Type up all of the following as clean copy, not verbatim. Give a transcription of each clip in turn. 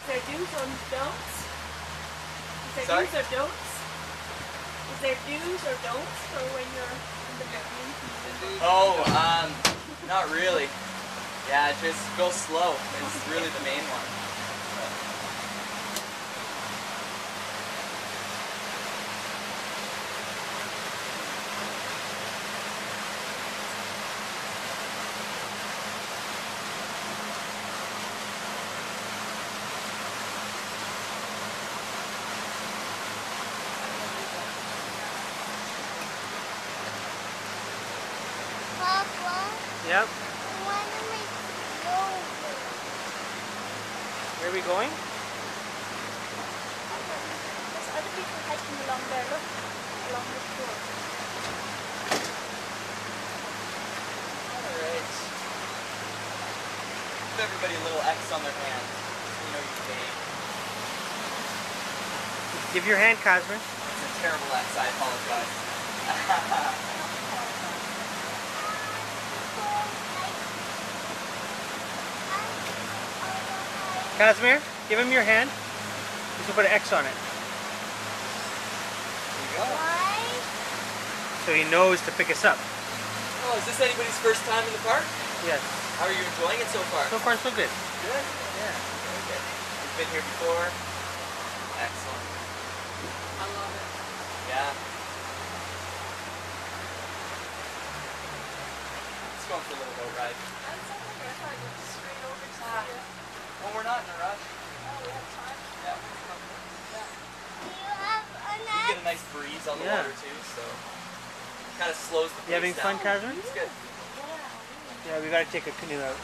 there do's or don'ts? Is there Sorry? do's or don'ts? Is there do's or don'ts for when you're in the mountain? Oh, not really. Yeah, just go slow is really the main one. Papa, Yep. when am I going? Where are we going? There's other people hiking along there, look. Along the shore. Alright. Give everybody a little X on their hand. So you know you came. Give your hand, Cosmer. It's a terrible X, I apologize. Cosmer, give him your hand. Just put an X on it. There you go. Why? So he knows to pick us up. Oh, is this anybody's first time in the park? Yes. How are you enjoying it so far? So far, so good. Good? Yeah. Very good. You've been here before? Excellent. I love it. Yeah. Let's go for a little boat ride. I'm so hungry. I thought I'd go straight over to the... Well, we're not in a rush. Oh, we have time? Yeah. Do you have an You get a nice breeze on the Yeah. water too, so kind of slows the pace You having fun, down. Cosmer? It's good. Yeah, we gotta take a canoe out.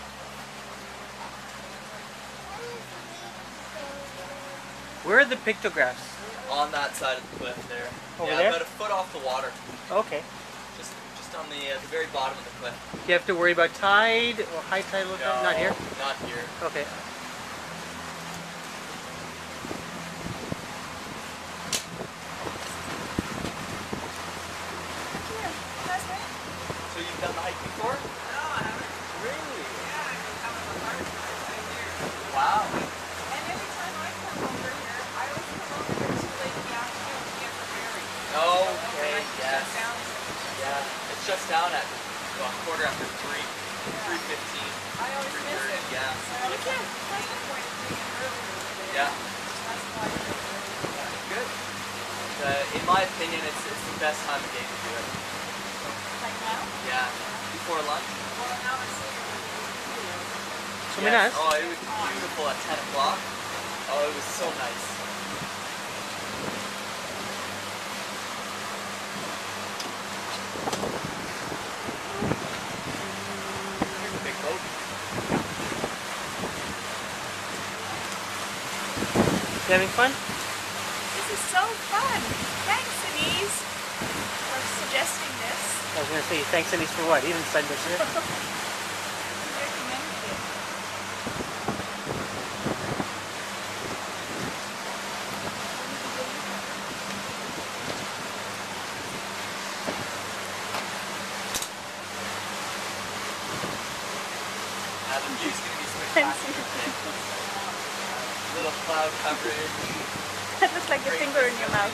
Where are the pictographs? On that side of the cliff there. Over yeah, there? about a foot off the water. Okay. Just on the very bottom of the cliff. Do you have to worry about tide or high tide? No, Not here? Not here. Okay. So you've done the hike before? No, I haven't. Really? Yeah, I've been coming to the park for 10 years. Wow. And every time I come over here, I always come over here too late in the afternoon to get the ferry. Okay, yes. Shut down. Yeah, it shuts down at quarter after 3, 3:15. I always miss it. Yeah. So I can't find the point of being earlier today. Yeah. That's why I think earlier. Good. In my opinion, it's the best time of day to do it. Like now? Yeah. Before lunch. Well, now it's videos. So nice. Oh, it was beautiful at 10 o'clock. Oh, it was so nice. Here's a big boat. You having fun? This is so fun. Thanks, Denise, for suggesting this. I was gonna say thanks, Elise, for what? He didn't send us here. I recommended it. The view's going to be spectacular today. Little cloud coverage. That looks like your finger in your mouth.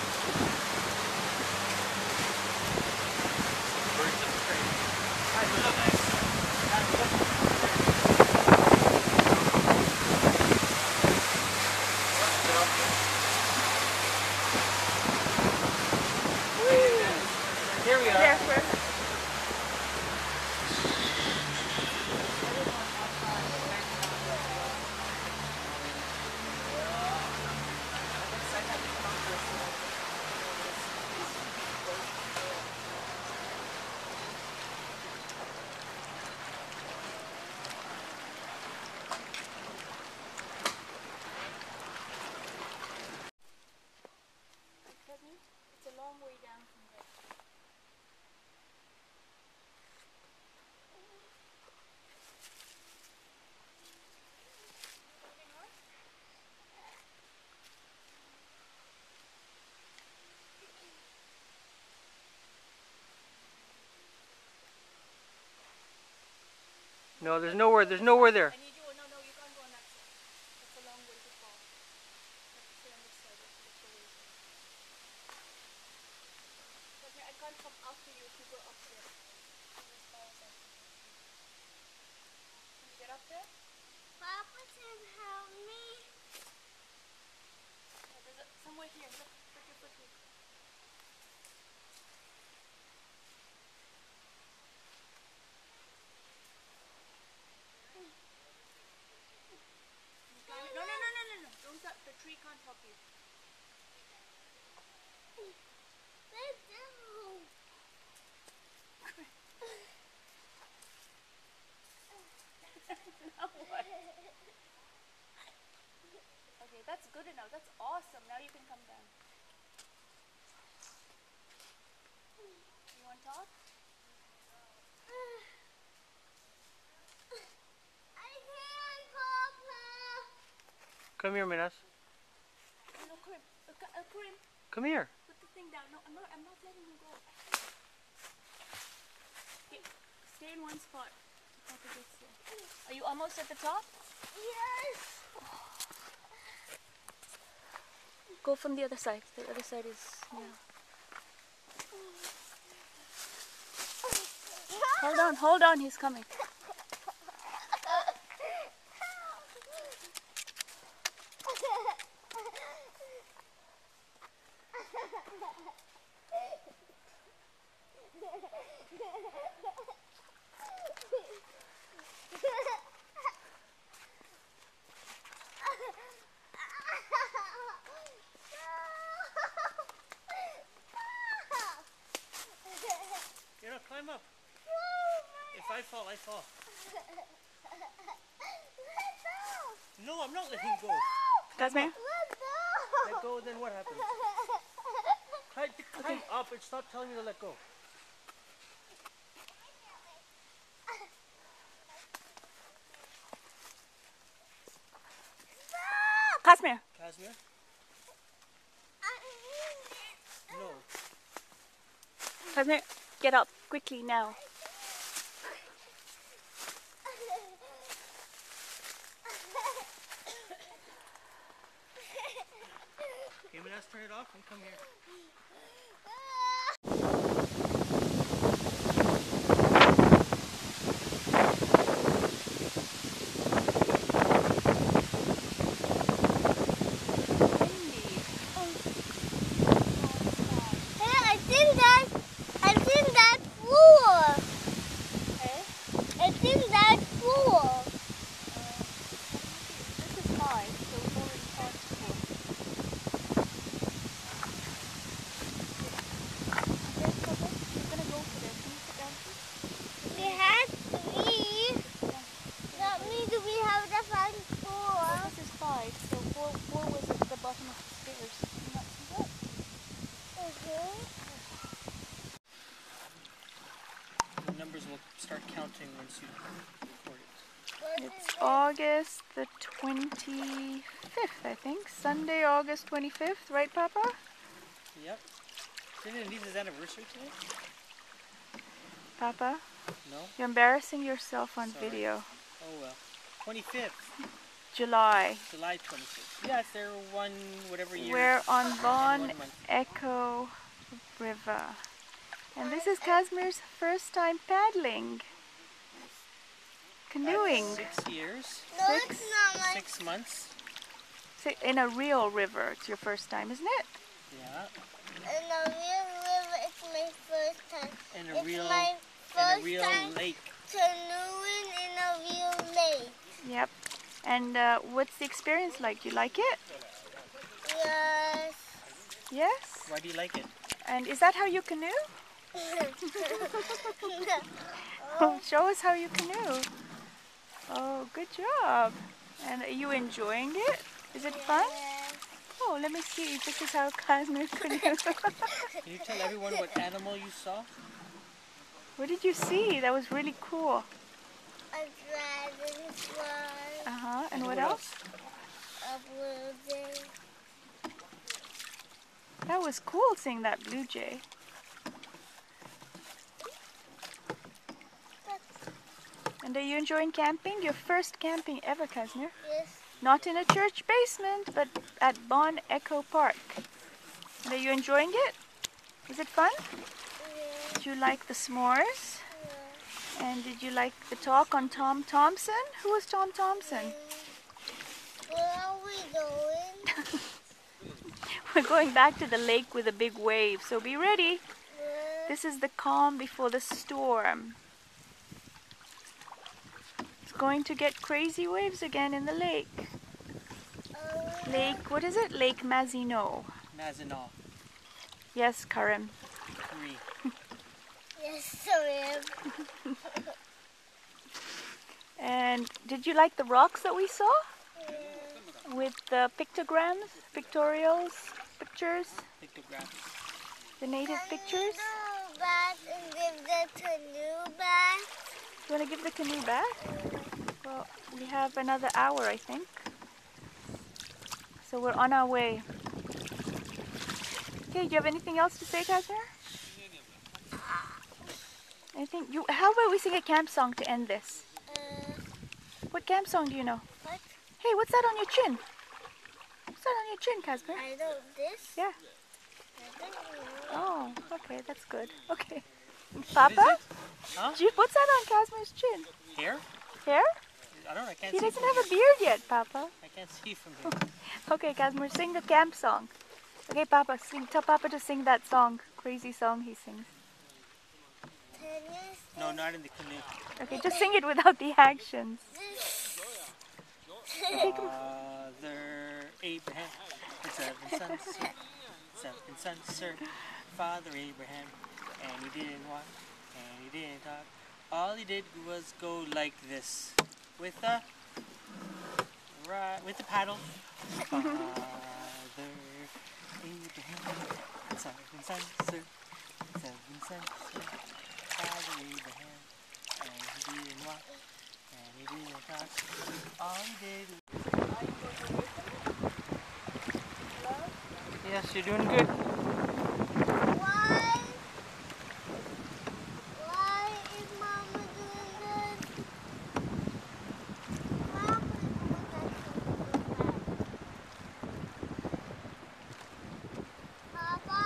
Birds of prey. Really nice. Here we are. Yeah, we're... It's a long way down from there. No, there's nowhere there. And you do, no, you can't go on that side. That's a long way to fall. here. Look, put your foot here. No, no, no, no, no, no. Don't touch. The tree can't help you. Now what? Okay, that's good enough. That's awesome. Now you can come down. You want to talk? I can't, Papa. Come here, Minas. No, Karim. Karim, Come here. put the thing down. No, I'm not letting you go. Okay, stay in one spot. Papa gets there. Are you almost at the top? Yes. Go from the other side. The other side is Hold on, he's coming. You know, climb up. If I fall, I fall. No, I'm not letting go. Casimir? Let go, then what happens? Climb up and stop telling me to let go. Casimir? Casimir? No. Casimir, get up quickly now. Okay, Minas, turn it off and come here. The numbers will start counting once you record it. It's August the 25th, I think. Sunday, August 25th, right, Papa? Yep. Didn't Elise's anniversary today? Papa? No? You're embarrassing yourself on Sorry. video. Oh well. 25th. July. July 25th. Yeah, it's their whatever year. We're on Bon 1 month. Echo River. And this is Casimir's first time paddling. Canoeing. 6 years. No, it's not my 6 months. In a real river. It's your first time, isn't it? Yeah. in a real river. It's my first time. In a It's real my first time lake. canoeing in a real lake. Yep. And what's the experience like? Do you like it? Yes. Yes? Why do you like it? And is that how you canoe? Oh, show us how you canoe. Oh, good job. And are you enjoying it? Is it fun? Oh, let me see. This is how Casimir canoes. Can you tell everyone what animal you saw? What did you see? That was really cool. A dragonfly. Uh-huh. And what else? A blue jay. That was cool seeing that blue jay. And are you enjoying camping? Your first camping ever, Casimir? Yes. Not in a church basement, but at Bon Echo Park. And are you enjoying it? Is it fun? Yeah. Did you like the s'mores? Yeah. And did you like the talk on Tom Thompson? Who was Tom Thompson? Where are we going? We're going back to the lake with a big wave, so be ready. This is the calm before the storm. It's going to get crazy waves again in the lake. Lake, what is it? Lake Mazenot. Mazenot. Yes, Karim. 3. Yes, Karim. And did you like the rocks that we saw? With the pictograms, pictorials, pictures? Pictograms. The native pictures? Can you go back and give the canoe back? You want to give the canoe back? Well, we have another hour, I think. So we're on our way. Okay, do you have anything else to say, Casimir? Anything? How about we sing a camp song to end this? What camp song do you know? What? Hey, what's that on your chin? What's that on your chin, Casimir? I know this. Yeah. I don't know. Oh, okay, that's good. Okay. Papa? Huh? What's that on Casimir's chin? Hair? Hair? I don't know. I can't He see doesn't from have a here. beard yet, Papa. I can't see from here. Okay, Casimir, sing the camp song. Okay, Papa, tell Papa to sing that song. Crazy song he sings. No, not in the canoe. Okay, just sing it without the actions. Okay, come on. Father Abraham and 7 sons, sir. 7 sons, sir. Father Abraham, and he didn't walk, and he didn't talk. All he did was go like this, with the paddle. Father Abraham and 7 sons, sir. 7 sons, sir. Father Abraham, and he didn't walk, and he didn't talk. All he did. Yes, you're doing good. Why? Why is Mama doing this? Mama Papa,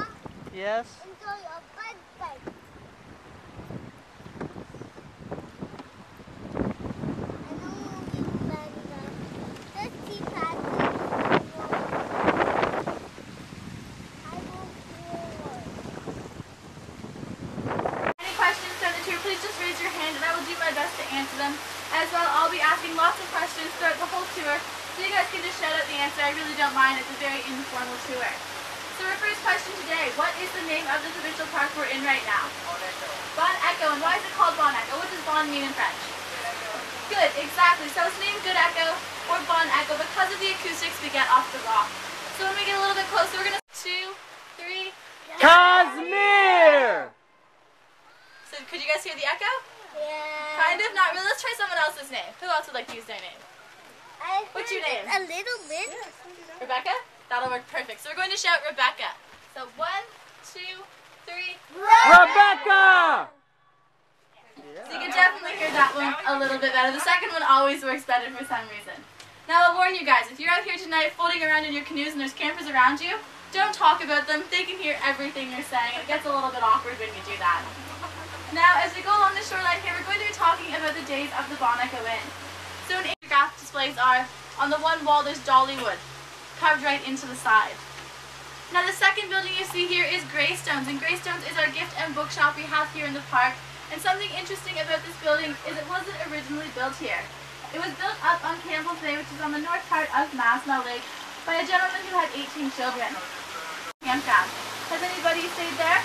Yes. enjoy your birthday. I know you plan that. Let's see Patrick. I will forward. Any questions for the tour, please just raise your hand and I will do my best to answer them. As well, I'll be asking lots of questions throughout the whole tour, so you guys can just shout out the answer. I really don't mind. It's a very informal tour. So our first question today, what is the name of the provincial park we're in right now? Bon Echo. Bon Echo. And why is it called Bon Echo? What does Bon mean in French? Good, exactly. So it's named Good Echo or Bon Echo because of the acoustics we get off the rock. So when we get a little bit closer, we're going to 2, 3. Casimir! So could you guys hear the echo? Yeah. Kind of, not really. Let's try someone else's name. Who else would like to use their name? What's your name? A little bit. Rebecca? That'll work perfect. So we're going to shout Rebecca. So 1, 2, 3. Rebecca! So you can definitely hear that one a little bit better. The second one always works better for some reason. Now I'll warn you guys, if you're out here tonight floating around in your canoes and there's campers around you, don't talk about them. They can hear everything you're saying. It gets a little bit awkward when you do that. Now as we go along the shoreline here, we're going to be talking about the days of the Bon Echo Inn. So an graph displays are, on the one wall there's Dollywood, carved right into the side. Now the second building you see here is Greystones, and Greystones is our gift and bookshop we have here in the park. And something interesting about this building is it wasn't originally built here. It was built up on Campbell's Bay, which is on the north part of Mazenot Lake, by a gentleman who had 18 children. Campground. Has anybody stayed there?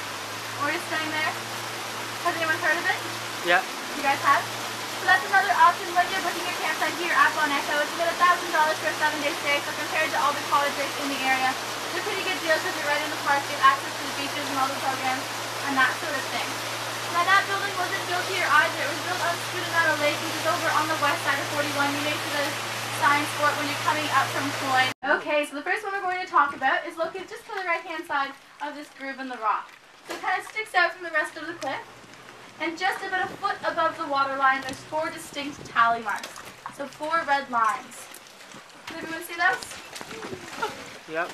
Or is staying there? Has anyone heard of it? Yeah. You guys have? So that's another option when you're booking your campsite here at Bon Echo. It's about $1,000 for a 7-day stay, so compared to all the college rates in the area, it's a pretty good deal because you're right in the park, you have access to the beaches and all the programs and that sort of thing. Now that building wasn't built here either. It was built on Scudamano Lake, which is over on the west side of 41. You may see the sign for it when you're coming up from Cloyne. Okay, so the first one we're going to talk about is located just to the right-hand side of this groove in the rock. So it kind of sticks out from the rest of the cliff. And just about a foot above the waterline, there's 4 distinct tally marks. So 4 red lines. Does everyone see those? Yep.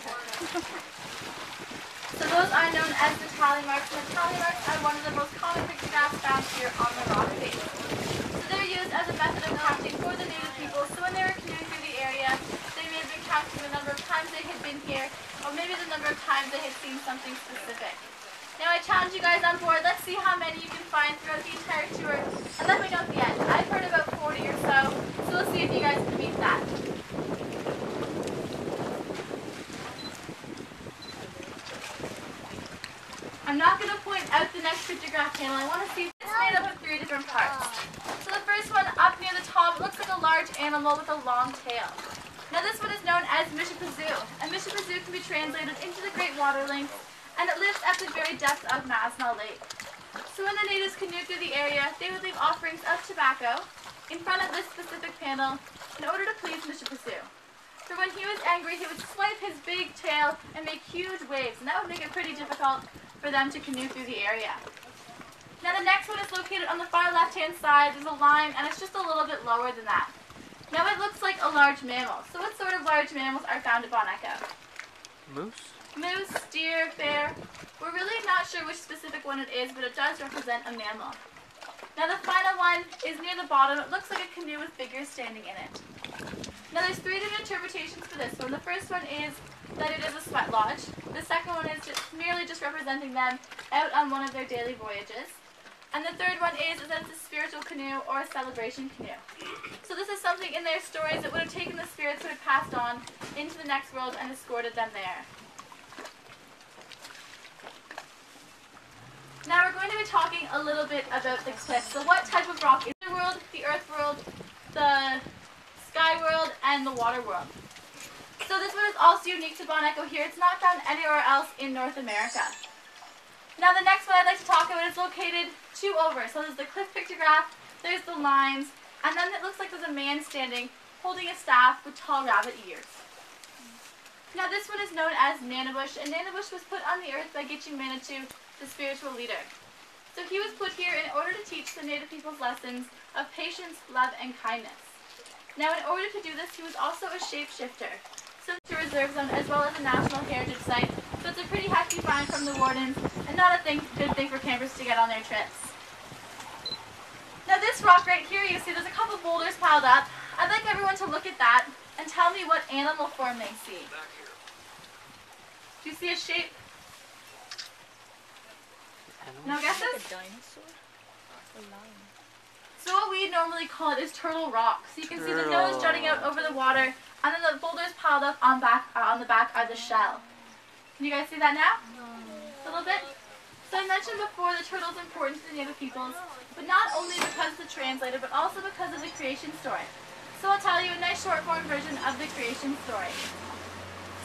So those are known as the tally marks, and the tally marks are one of the most common pictographs found here on the rock face. So they're used as a method of counting for the native people. So when they were canoeing through the area, they may have been counting the number of times they had been here, or maybe the number of times challenge you guys on board. Let's see how many you can find throughout the entire tour. And let me know at the end. I've heard about 40 or so, so we'll see if you guys can beat that. I'm not going to point out the next pictograph panel. I want to see it's made up of 3 different parts. So the first one up near the top looks like a large animal with a long tail. Now this one is known as Mishapazoo, and Mishapazoo can be translated into the Great Water Lynx, and it lives at the very depth of Masnaw Lake. So when the natives canoed through the area, they would leave offerings of tobacco in front of this specific panel in order to please Mishapazoo. For when he was angry, he would swipe his big tail and make huge waves, and that would make it pretty difficult for them to canoe through the area. Now the next one is located on the far left-hand side. There's a line, and it's just a little bit lower than that. Now it looks like a large mammal. So what sort of large mammals are found at Bon Echo? Moose? Moose, deer, bear. We're really not sure which specific one it is, but it does represent a mammal. Now the final one is near the bottom. It looks like a canoe with figures standing in it. Now there's 3 different interpretations for this one. The first one is that it is a sweat lodge. The second one is merely just representing them out on one of their daily voyages. And the third one is that it's a spiritual canoe or a celebration canoe. So this is something in their stories that would have taken the spirits who had passed on into the next world and escorted them there. Now we're going to be talking a little bit about the cliffs. So what type of rock is the world, the earth world, the sky world, and the water world? So this one is also unique to Bon Echo here. It's not found anywhere else in North America. Now the next one I'd like to talk about is located 2 over. So there's the cliff pictograph, there's the lines, and then it looks like there's a man standing holding a staff with tall rabbit ears. Now this one is known as Nanabush, and Nanabush was put on the earth by Gitche Manitou, the spiritual leader. So he was put here in order to teach the native people's lessons of patience, love, and kindness. Now in order to do this, he was also a shapeshifter. So to reserve zone as well as a national heritage site. So it's a pretty hefty fine from the wardens, and not a good thing for campers to get on their trips. Now this rock right here, you see there's a couple boulders piled up. I'd like everyone to look at that and tell me what animal form they see. Do you see a shape? No guesses? Like a dinosaur? A lion. So what we normally call it is turtle rock. So you can see the nose jutting out over the water, and then the boulders piled up on the back are the shell. Can you guys see that now? A little bit? So I mentioned before the turtle is important to the native peoples, but not only because it's a translator, but also because of the creation story. So I'll tell you a nice short form version of the creation story.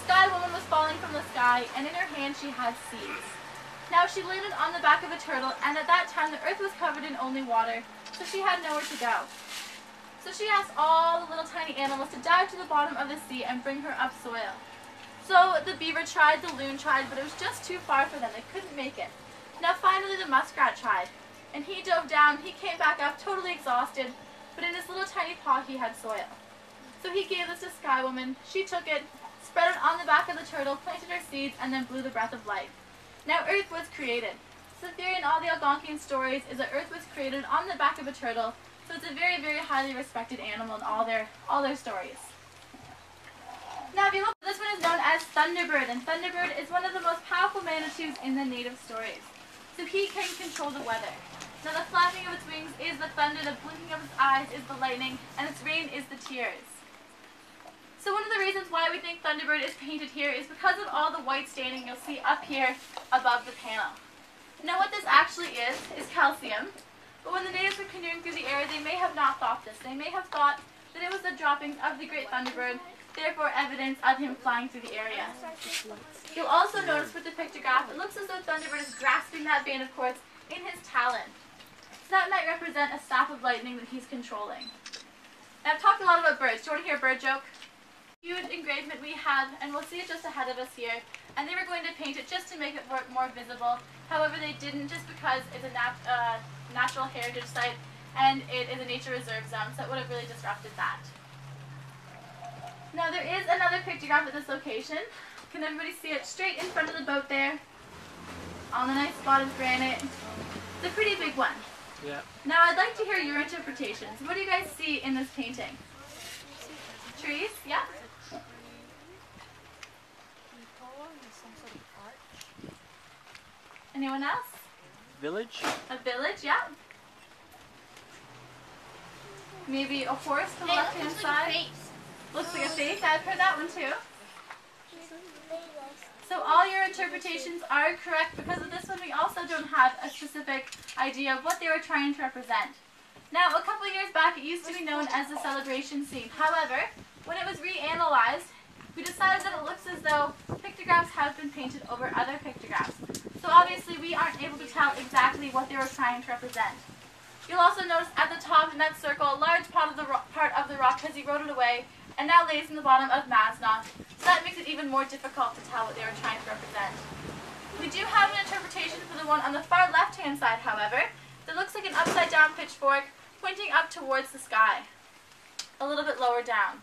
Sky Woman was falling from the sky, and in her hand she had seeds. Now she landed on the back of a turtle, and at that time the earth was covered in only water, so she had nowhere to go. So she asked all the little tiny animals to dive to the bottom of the sea and bring her up soil. So the beaver tried, the loon tried, but it was just too far for them. They couldn't make it. Now finally the muskrat tried, and he dove down. He came back up totally exhausted, but in his little tiny paw he had soil. So he gave this to Sky Woman. She took it, spread it on the back of the turtle, planted her seeds, and then blew the breath of life. Now Earth was created. So the theory in all the Algonquian stories is that Earth was created on the back of a turtle, so it's a very, very highly respected animal in all their stories. Now if you look, this one is known as Thunderbird, and Thunderbird is one of the most powerful manitous in the native stories. So he can control the weather. Now the flapping of its wings is the thunder, the blinking of its eyes is the lightning, and its rain is the tears. So one of the reasons why we think Thunderbird is painted here is because of all the white staining you'll see up here above the panel. Now what this actually is calcium, but when the natives were canoeing through the area, they may have not thought this. They may have thought that it was the droppings of the great Thunderbird, therefore evidence of him flying through the area. You'll also notice with the pictograph, it looks as though Thunderbird is grasping that vein of quartz in his talon. So that might represent a staff of lightning that he's controlling. Now I've talked a lot about birds. Do you want to hear a bird joke? Huge engravement we have, and we'll see it just ahead of us here, and they were going to paint it just to make it more visible. However, they didn't, just because it's a natural heritage site and it is a nature reserve zone, so it would have really disrupted that. Now there is another pictograph at this location. Can everybody see it straight in front of the boat there? On the nice spot of granite. It's a pretty big one. Yeah. Now I'd like to hear your interpretations. What do you guys see in this painting? Trees? Yeah? Anyone else? Village? A village, yeah. Maybe a horse to the left-hand side. Looks like a face. I've heard that one too. So all your interpretations are correct. Because of this one, we also don't have a specific idea of what they were trying to represent. Now, a couple of years back, it used to be known as the celebration scene. However, when it was reanalyzed, we decided that it looks as though pictographs have been painted over other pictographs. So obviously, we aren't able to tell exactly what they were trying to represent. You'll also notice at the top in that circle, a large part of the rock has eroded away and now lays in the bottom of Masna. So that makes it even more difficult to tell what they were trying to represent. We do have an interpretation for the one on the far left-hand side, however, that looks like an upside-down pitchfork pointing up towards the sky, a little bit lower down.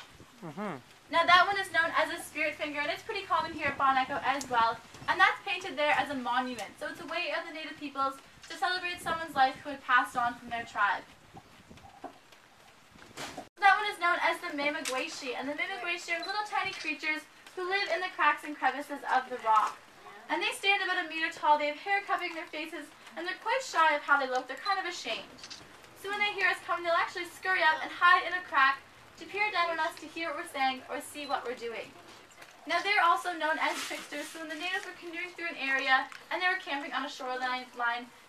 Now that one is known as a spirit finger, and it's pretty common here at Bon Echo as well, and that's painted there as a monument. So it's a way of the native peoples to celebrate someone's life who had passed on from their tribe. That one is known as the Mamagweshi, and the Mamagweshi are little tiny creatures who live in the cracks and crevices of the rock. And they stand about a meter tall, they have hair covering their faces, and they're quite shy of how they look, they're kind of ashamed. So when they hear us coming, they'll actually scurry up and hide in a crack to peer down on us to hear what we're saying or see what we're doing. Now they're also known as tricksters, so when the natives were canoeing through an area and they were camping on a shoreline,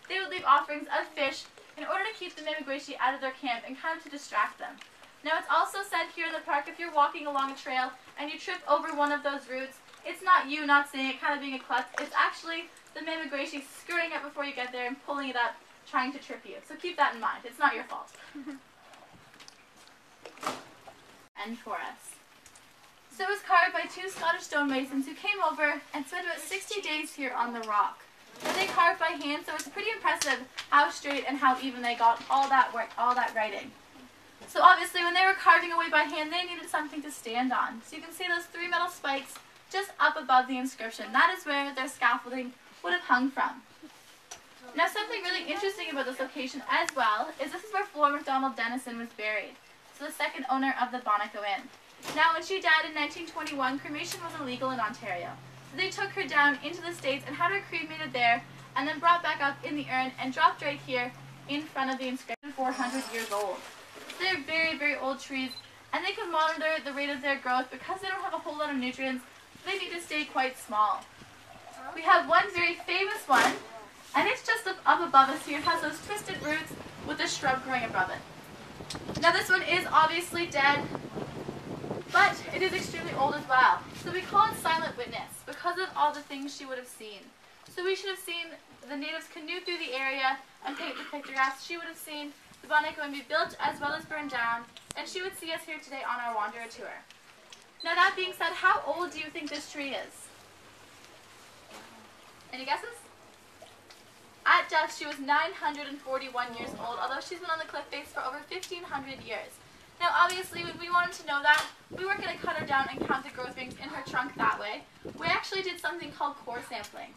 they would leave offerings of fish in order to keep the Mamagweshi out of their camp and kind of to distract them. Now it's also said here in the park, if you're walking along a trail and you trip over one of those roots, it's not you not seeing it, kind of being a klutz, it's actually the Mamagweshi scurrying up before you get there and pulling it up, trying to trip you. So keep that in mind, it's not your fault. And for us. So it was carved by two Scottish stonemasons who came over and spent about 60 days here on the rock. Now they carved by hand, so it's pretty impressive how straight and how even they got all that work, all that writing. So obviously when they were carving away by hand, they needed something to stand on. So you can see those three metal spikes just up above the inscription. That is where their scaffolding would have hung from. Now something really interesting about this location as well is this is where Flora MacDonald Dennison was buried. So the second owner of the Bon Echo Inn. Now when she died in 1921, cremation was illegal in Ontario. So they took her down into the States and had her cremated there and then brought back up in the urn and dropped right here in front of the inscription, 400 years old. So they're very, very old trees and they can monitor the rate of their growth because they don't have a whole lot of nutrients. They need to stay quite small. We have one very famous one, and it's just up above us here. It has those twisted roots with a shrub growing above it. Now this one is obviously dead, but it is extremely old as well. So we call it Silent Witness because of all the things she would have seen. So we should have seen the natives canoe through the area and paint the pictographs. She would have seen the Bon Echo Inn be built as well as burned down, and she would see us here today on our Wanderer tour. Now that being said, how old do you think this tree is? Any guesses? At death, she was 941 years old, although she's been on the cliff face for over 1,500 years. Now obviously, when we wanted to know that, we weren't going to cut her down and count the growth rings in her trunk that way. We actually did something called core sampling.